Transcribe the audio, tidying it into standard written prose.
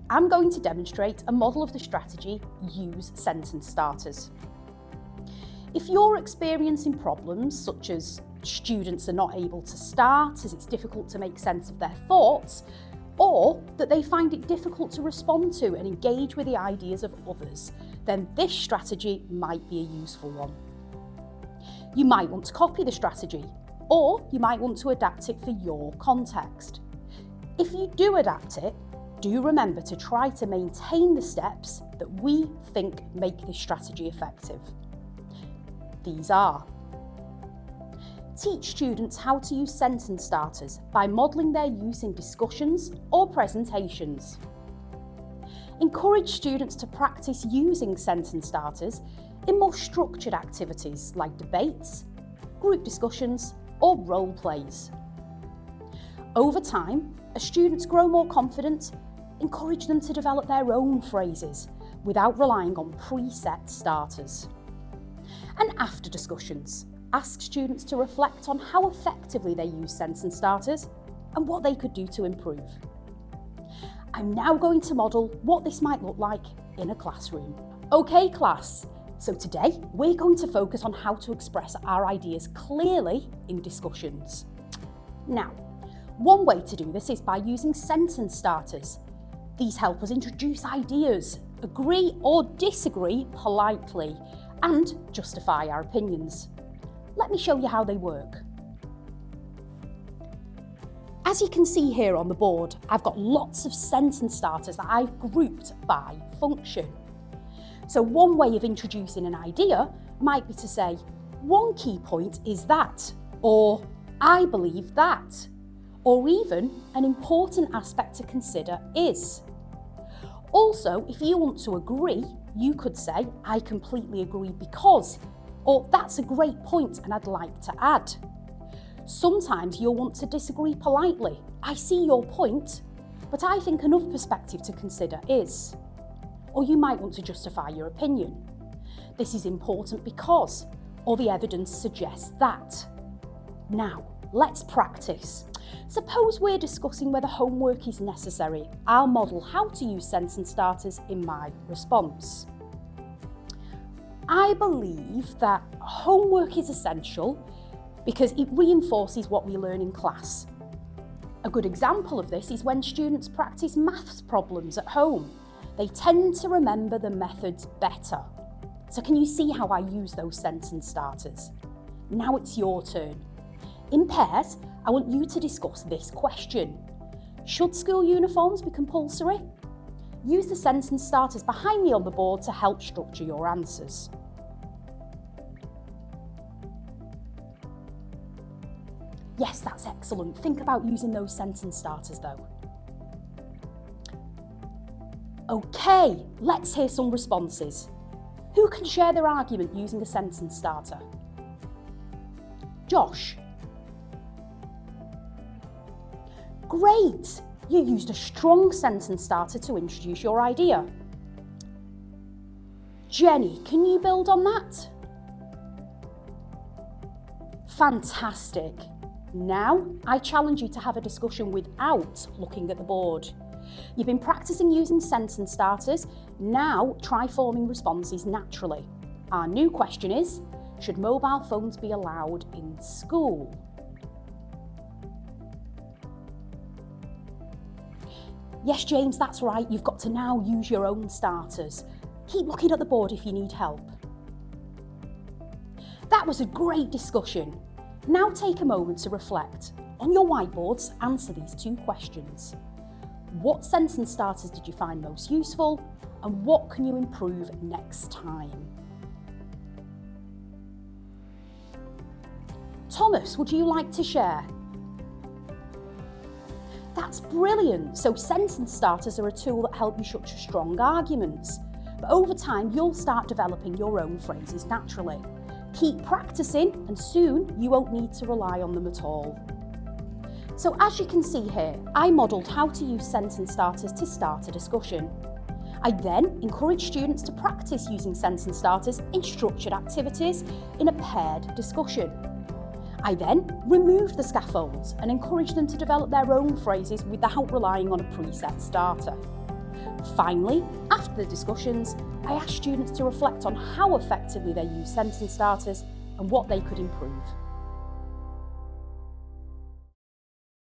I'm going to demonstrate a model of the strategy Use Sentence Starters. If you're experiencing problems such as students are not able to start as it's difficult to make sense of their thoughts, or that they find it difficult to respond to and engage with the ideas of others, then this strategy might be a useful one. You might want to copy the strategy, or you might want to adapt it for your context. If you do adapt it, do remember to try to maintain the steps that we think make this strategy effective. These are: teach students how to use sentence starters by modelling their use in discussions or presentations. Encourage students to practice using sentence starters in more structured activities like debates, group discussions, or role plays. Over time, as students grow more confident, encourage them to develop their own phrases without relying on preset starters. And after discussions, ask students to reflect on how effectively they use sentence starters and what they could do to improve. I'm now going to model what this might look like in a classroom. Okay, class, so today we're going to focus on how to express our ideas clearly in discussions. Now, one way to do this is by using sentence starters. These help us introduce ideas, agree or disagree politely, and justify our opinions. Let me show you how they work. As you can see here on the board, I've got lots of sentence starters that I've grouped by function. So one way of introducing an idea might be to say, one key point is that, or I believe that, or even an important aspect to consider is. Also, if you want to agree, you could say, I completely agree because, or that's a great point and I'd like to add. Sometimes you'll want to disagree politely. I see your point, but I think another perspective to consider is. Or you might want to justify your opinion. This is important because, or the evidence suggests that. Now, let's practice. Suppose we're discussing whether homework is necessary. I'll model how to use sentence starters in my response. I believe that homework is essential because it reinforces what we learn in class. A good example of this is when students practice maths problems at home. They tend to remember the methods better. So can you see how I use those sentence starters? Now it's your turn. In pairs, I want you to discuss this question. Should school uniforms be compulsory? Use the sentence starters behind me on the board to help structure your answers. Yes, that's excellent. Think about using those sentence starters though. Okay, let's hear some responses. Who can share their argument using a sentence starter? Josh. Great! You used a strong sentence starter to introduce your idea. Jenny, can you build on that? Fantastic. Now, I challenge you to have a discussion without looking at the board. You've been practicing using sentence starters. Now, try forming responses naturally. Our new question is, should mobile phones be allowed in school? Yes, James, that's right. You've got to now use your own starters. Keep looking at the board if you need help. That was a great discussion. Now take a moment to reflect. On your whiteboards, answer these two questions. What sentence starters did you find most useful? And what can you improve next time? Thomas, would you like to share? That's brilliant. So sentence starters are a tool that help you structure strong arguments. But over time, you'll start developing your own phrases naturally. Keep practicing and soon you won't need to rely on them at all. So as you can see here, I modelled how to use sentence starters to start a discussion. I then encourage students to practice using sentence starters in structured activities in a paired discussion. I then removed the scaffolds and encouraged them to develop their own phrases without relying on a preset starter. Finally, after the discussions, I asked students to reflect on how effectively they use sentence starters and what they could improve.